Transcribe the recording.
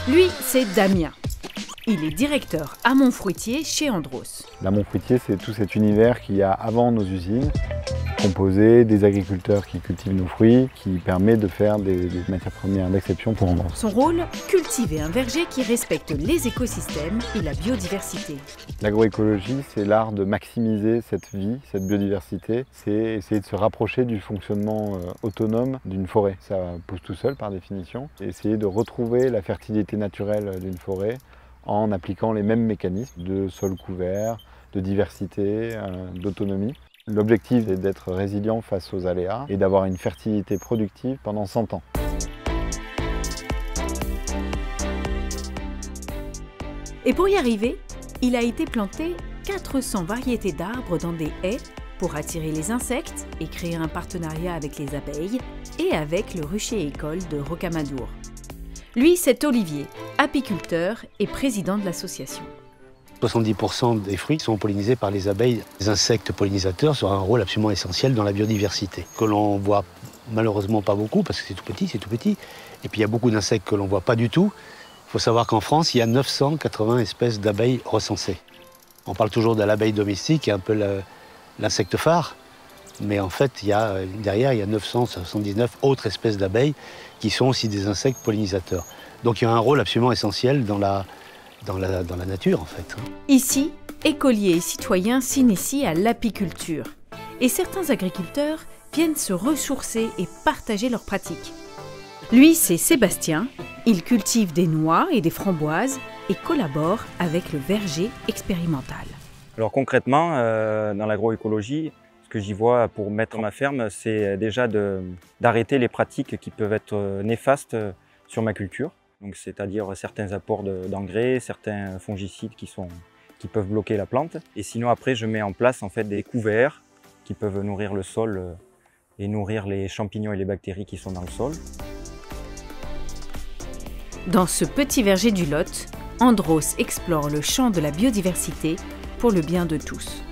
Lui, c'est Damien. Il est directeur amont fruitier chez Andros. L'amont fruitier, c'est tout cet univers qu'il y a avant nos usines, composé des agriculteurs qui cultivent nos fruits, qui permet de faire des matières premières d'exception pour Andros. Son rôle, cultiver un verger qui respecte les écosystèmes et la biodiversité. L'agroécologie, c'est l'art de maximiser cette vie, cette biodiversité. C'est essayer de se rapprocher du fonctionnement autonome d'une forêt. Ça pousse tout seul par définition. Et essayer de retrouver la fertilité naturelle d'une forêt en appliquant les mêmes mécanismes de sol couvert, de diversité, d'autonomie. L'objectif est d'être résilient face aux aléas et d'avoir une fertilité productive pendant 100 ans. Et pour y arriver, il a été planté 400 variétés d'arbres dans des haies pour attirer les insectes et créer un partenariat avec les abeilles et avec le rucher école de Rocamadour. Lui, c'est Olivier, apiculteur et président de l'association. 70% des fruits sont pollinisés par les abeilles. Les insectes pollinisateurs ont un rôle absolument essentiel dans la biodiversité, que l'on voit malheureusement pas beaucoup parce que c'est tout petit, c'est tout petit. Et puis il y a beaucoup d'insectes que l'on voit pas du tout. Il faut savoir qu'en France, il y a 980 espèces d'abeilles recensées. On parle toujours de l'abeille domestique, qui est un peu l'insecte phare. Mais en fait, derrière, il y a 979 autres espèces d'abeilles qui sont aussi des insectes pollinisateurs. Donc il y a un rôle absolument essentiel dans la nature, en fait. Ici, écoliers et citoyens s'initient à l'apiculture. Et certains agriculteurs viennent se ressourcer et partager leurs pratiques. Lui, c'est Sébastien. Il cultive des noix et des framboises et collabore avec le verger expérimental. Alors concrètement, dans l'agroécologie, ce que j'y vois pour mettre ma ferme, c'est déjà d'arrêter les pratiques qui peuvent être néfastes sur ma culture. C'est-à-dire certains apports d'engrais, certains fongicides qui peuvent bloquer la plante. Et sinon après, je mets en place en fait des couverts qui peuvent nourrir le sol et nourrir les champignons et les bactéries qui sont dans le sol. Dans ce petit verger du Lot, Andros explore le champ de la biodiversité pour le bien de tous.